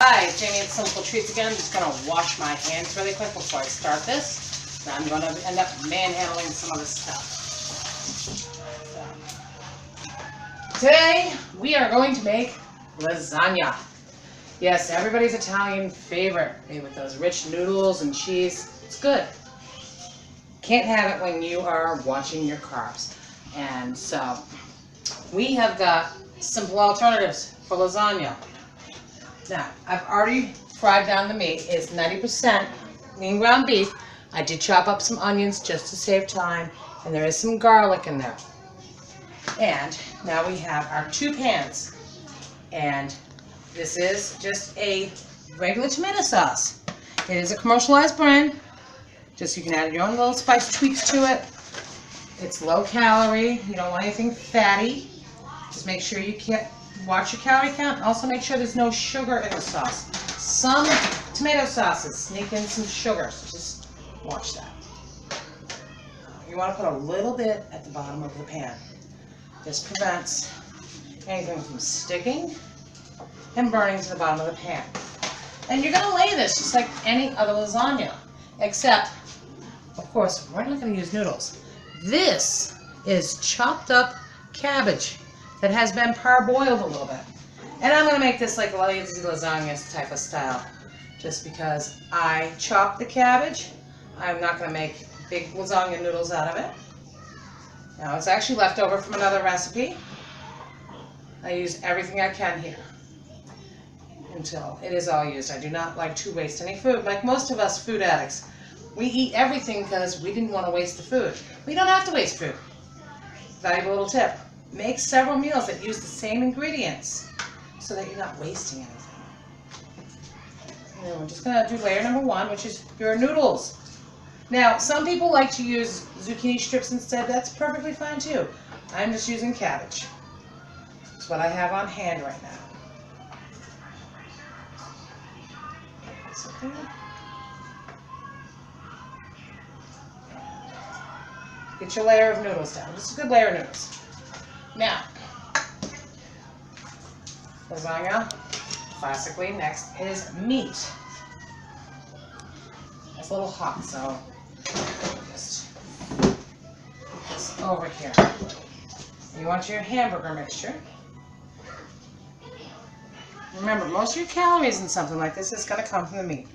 Hi, Jamie at Simple Treats again. I'm just going to wash my hands really quick before I start this. And I'm going to end up manhandling some of this stuff. So, today, we are going to make lasagna. Yes, everybody's Italian favorite. Made with those rich noodles and cheese. It's good. Can't have it when you are watching your carbs. And so, we have got simple alternatives for lasagna. Now, I've already fried down the meat. It's 90% lean ground beef. I did chop up some onions just to save time, and there is some garlic in there. And now we have our 2 pans. And this is just a regular tomato sauce. It is a commercialized brand. Just so you can add your own little spice tweaks to it. It's low calorie. You don't want anything fatty. Just make sure you watch your calorie count. Also make sure there's no sugar in the sauce. Some tomato sauces sneak in some sugar, so just watch that. You want to put a little bit at the bottom of the pan. This prevents anything from sticking and burning to the bottom of the pan. And you're going to lay this just like any other lasagna, except, of course, we're not going to use noodles. This is chopped up cabbage that has been parboiled a little bit. And I'm going to make this like a lazy lasagna type of style. Just because I chopped the cabbage, I'm not going to make big lasagna noodles out of it. Now it's actually left over from another recipe. I use everything I can here until it is all used. I do not like to waste any food. Like most of us food addicts, we eat everything because we didn't want to waste the food. We don't have to waste food. Valuable little tip. Make several meals that use the same ingredients so that you're not wasting anything. And we're just going to do layer number 1, which is your noodles. Now, some people like to use zucchini strips instead. That's perfectly fine too. I'm just using cabbage. That's what I have on hand right now. Get your layer of noodles down. Just a good layer of noodles. Now, lasagna, classically, next is meat. It's a little hot, so just put this over here. You want your hamburger mixture. Remember, most of your calories in something like this is going to come from the meat.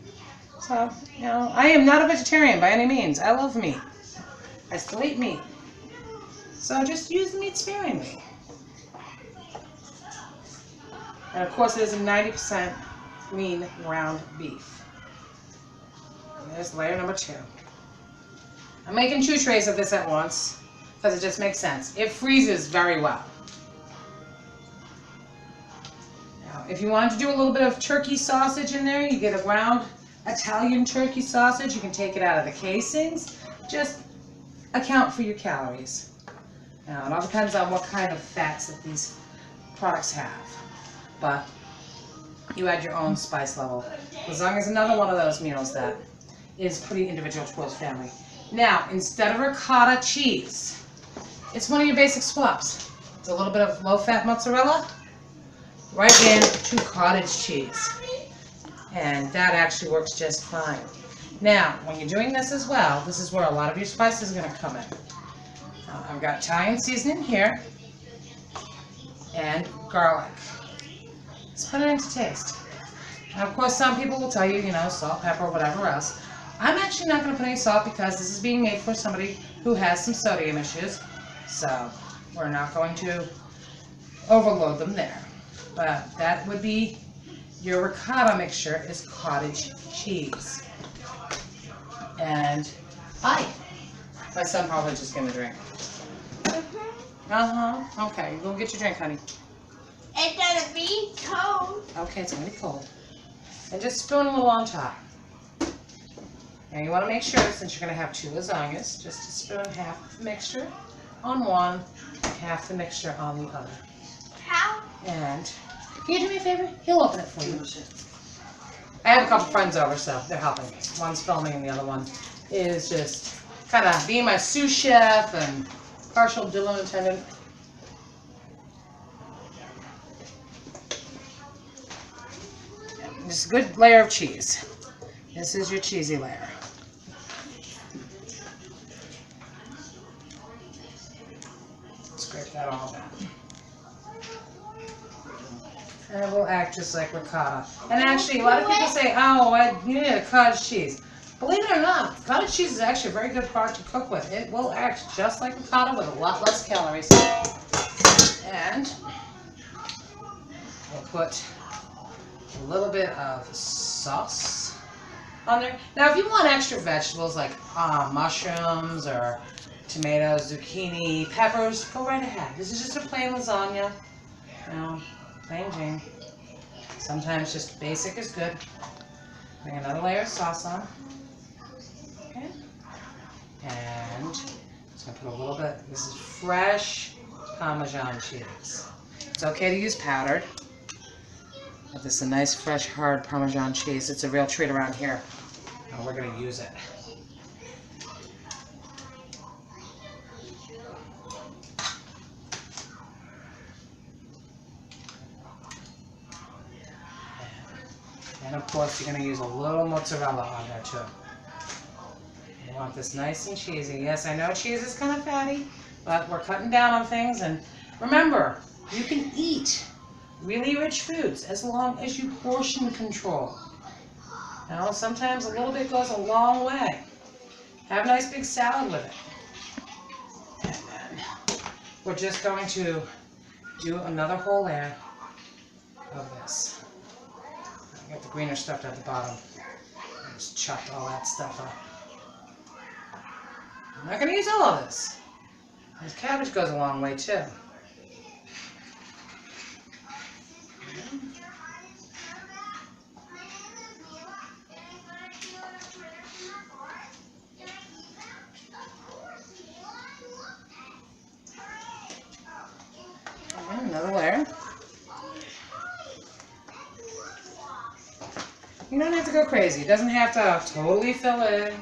So, you know, I am not a vegetarian by any means. I love meat. I still eat meat. So just use the meat sparingly. And of course, it is a 90% lean ground beef. And there's layer number 2. I'm making 2 trays of this at once because it just makes sense. It freezes very well. Now, if you want to do a little bit of turkey sausage in there, you get a ground Italian turkey sausage. You can take it out of the casings. Just account for your calories. Now, it all depends on what kind of fats that these products have, but you add your own spice level. Lasagna is another one of those meals that is pretty individual to each family. Now, instead of ricotta cheese, it's one of your basic swaps. It's a little bit of low-fat mozzarella right into cottage cheese, and that actually works just fine. Now, when you're doing this as well, this is where a lot of your spices are going to come in. I've got Italian seasoning here and garlic. Let's put it into taste. Now, of course, some people will tell you, salt, pepper, whatever else. I'm actually not going to put any salt because this is being made for somebody who has some sodium issues. So we're not going to overload them there. But that would be your ricotta mixture is cottage cheese. And my son probably just gonna drink. Okay, go get your drink, honey. It's gonna be cold. Okay, it's gonna be cold. And just spoon a little on top. Now you want to make sure, since you're gonna have 2 lasagnas, just to spoon half the mixture on one, half the mixture on the other. How? And can you do me a favor? He'll open it for you. I have a couple friends over, so they're helping me. One's filming and the other one is just kind of being my sous chef and partial dinner attendant. Just a good layer of cheese. This is your cheesy layer. Scrape that all down. And it will act just like ricotta. And actually, a lot of people say, oh, you need a cottage cheese. Believe it or not, cottage cheese is actually a very good product to cook with. It will act just like ricotta with a lot less calories. And we'll put a little bit of sauce on there. Now, if you want extra vegetables like mushrooms or tomatoes, zucchini, peppers, go right ahead. This is just a plain lasagna. You know, plain Jane. Sometimes just basic is good. Bring another layer of sauce on. Okay. And just gonna put a little bit. This is fresh Parmesan cheese. It's okay to use powdered. But this is a nice, fresh, hard Parmesan cheese. It's a real treat around here. And we're gonna use it. And of course, you're going to use a little mozzarella on there too. You want this nice and cheesy. Yes, I know cheese is kind of fatty, but we're cutting down on things. And remember, you can eat really rich foods as long as you portion control. Now, sometimes a little bit goes a long way. Have a nice big salad with it. And then we're just going to do another whole layer of this. Get the greener stuff at the bottom. I just chopped all that stuff up. I'm not going to use all of this. This cabbage goes a long way too. And another layer. You don't have to go crazy. It doesn't have to totally fill in.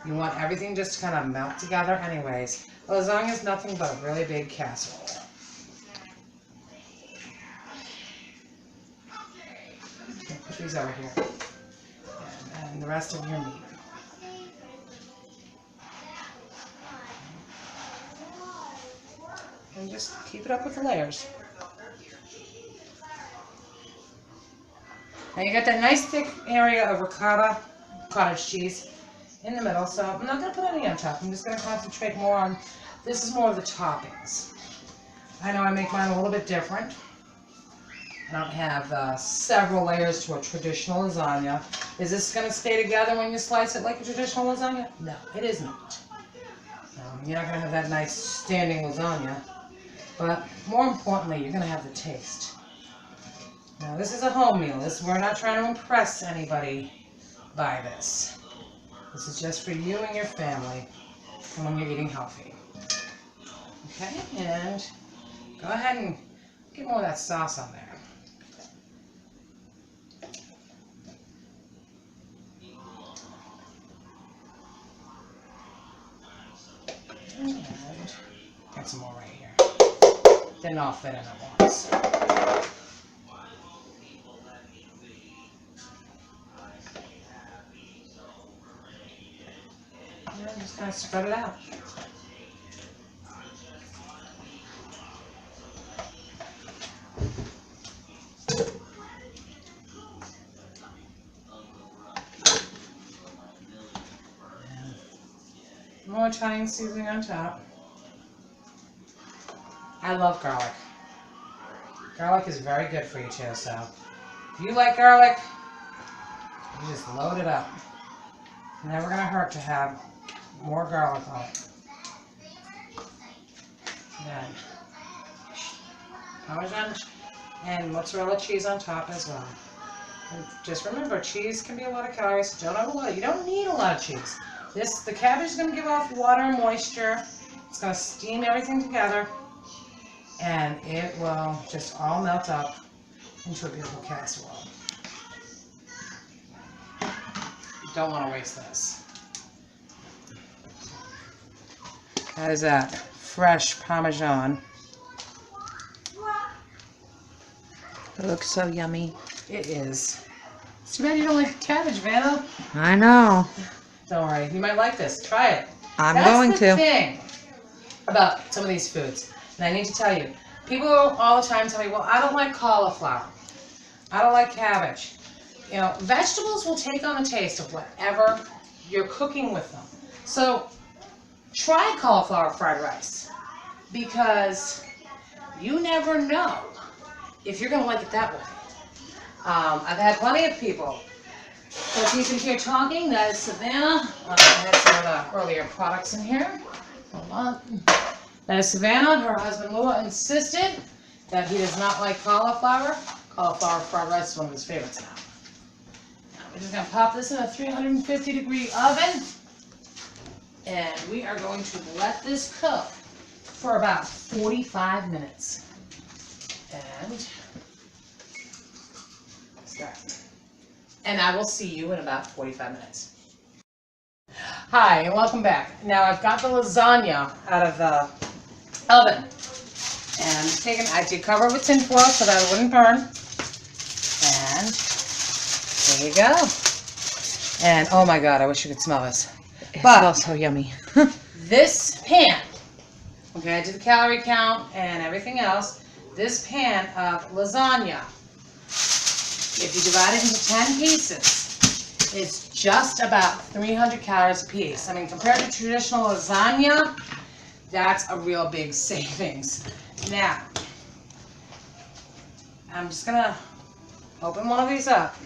You want everything just to kind of melt together anyways. Lasagna is nothing but a really big casserole. Okay, put these over here. And the rest of your meat. And just keep it up with the layers. Now you got that nice thick area of ricotta cottage cheese in the middle, so I'm not going to put any on top. I'm just going to concentrate more on, this is more of the toppings. I know I make mine a little bit different. I don't have several layers to a traditional lasagna. Is this going to stay together when you slice it like a traditional lasagna? No, it is not. You're not going to have that nice standing lasagna, but more importantly, you're going to have the taste. Now this is a home meal. We're not trying to impress anybody by this. This is just for you and your family and when you're eating healthy. Okay, and go ahead and get more of that sauce on there. And get some more right here. Didn't all fit in at once. And just kind of spread it out. More Italian seasoning on top. I love garlic. Garlic is very good for you too, so if you like garlic, you just load it up. Never gonna hurt to have more garlic on it. Then Parmesan and mozzarella cheese on top as well. And just remember, cheese can be a lot of calories. Don't have a lot. You don't need a lot of cheese. The cabbage is going to give off water and moisture. It's going to steam everything together, and it will just all melt up into a beautiful casserole. You don't want to waste this. That is that fresh Parmesan. It looks so yummy. It is. It's too bad you don't like cabbage, Vanna. I know. Don't worry, you might like this. Try it. I'm That's going the to. thing about some of these foods. And I need to tell you, people all the time tell me, well, I don't like cauliflower. I don't like cabbage. You know, vegetables will take on the taste of whatever you're cooking with them. So try cauliflower fried rice, because you never know if you're going to like it that way. I've had plenty of people. So if you can hear talking, that is Savannah. I had some of the earlier products in here. Hold on. That is Savannah. Her husband Lua insisted that he does not like cauliflower. Cauliflower fried rice is one of his favorites now. We're just going to pop this in a 350-degree oven. And we are going to let this cook for about 45 minutes. And start. And I will see you in about 45 minutes. Hi, and welcome back. Now I've got the lasagna out of the oven. And I did cover it with tin foil so that it wouldn't burn. And there you go. And oh my God, I wish you could smell this. It smells so yummy. This pan, okay, I did the calorie count and everything else. This pan of lasagna, if you divide it into 10 pieces, it's just about 300 calories a piece. I mean, compared to traditional lasagna, that's a real big savings. Now, I'm just going to open one of these up.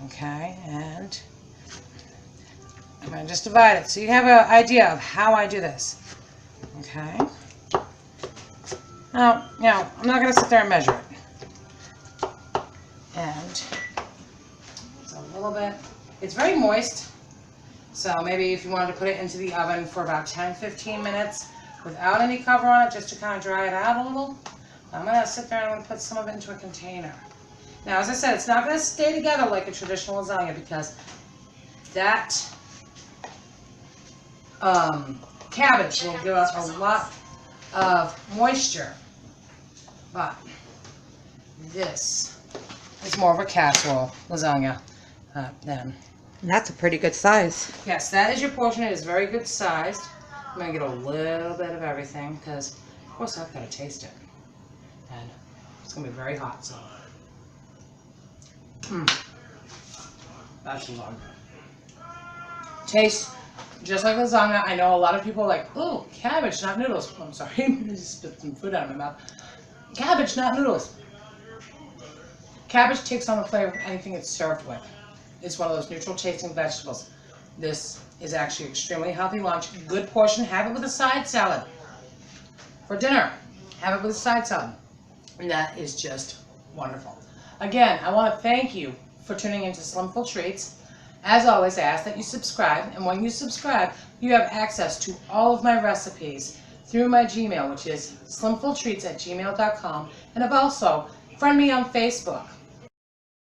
Okay, and I'm going to just divide it so you have an idea of how I do this. Okay. Now, I'm not going to sit there and measure it. And it's a little bit, it's very moist. So maybe if you wanted to put it into the oven for about 10-15 minutes without any cover on it, just to kind of dry it out a little. I'm going to sit there and I'm going to put some of it into a container. Now, as I said, it's not going to stay together like a traditional lasagna because that cabbage will give us a lot of moisture. But this is more of a casserole lasagna than. And that's a pretty good size. Yes, that is your portion. It is very good sized. I'm going to get a little bit of everything because, of course, I've got to taste it. And it's going to be very hot, so. That's lasagna. Tastes just like lasagna. I know a lot of people are like, oh, cabbage, not noodles. I'm sorry, I just spit some food out of my mouth. Cabbage, not noodles. Cabbage takes on the flavor of anything it's served with. It's one of those neutral tasting vegetables. This is actually extremely healthy lunch. Good portion. Have it with a side salad. For dinner, have it with a side salad. And that is just wonderful. Again, I want to thank you for tuning into Slimful Treats. As always, I ask that you subscribe. And when you subscribe, you have access to all of my recipes through my Gmail, which is slimfultreats@gmail.com. And also, friend me on Facebook.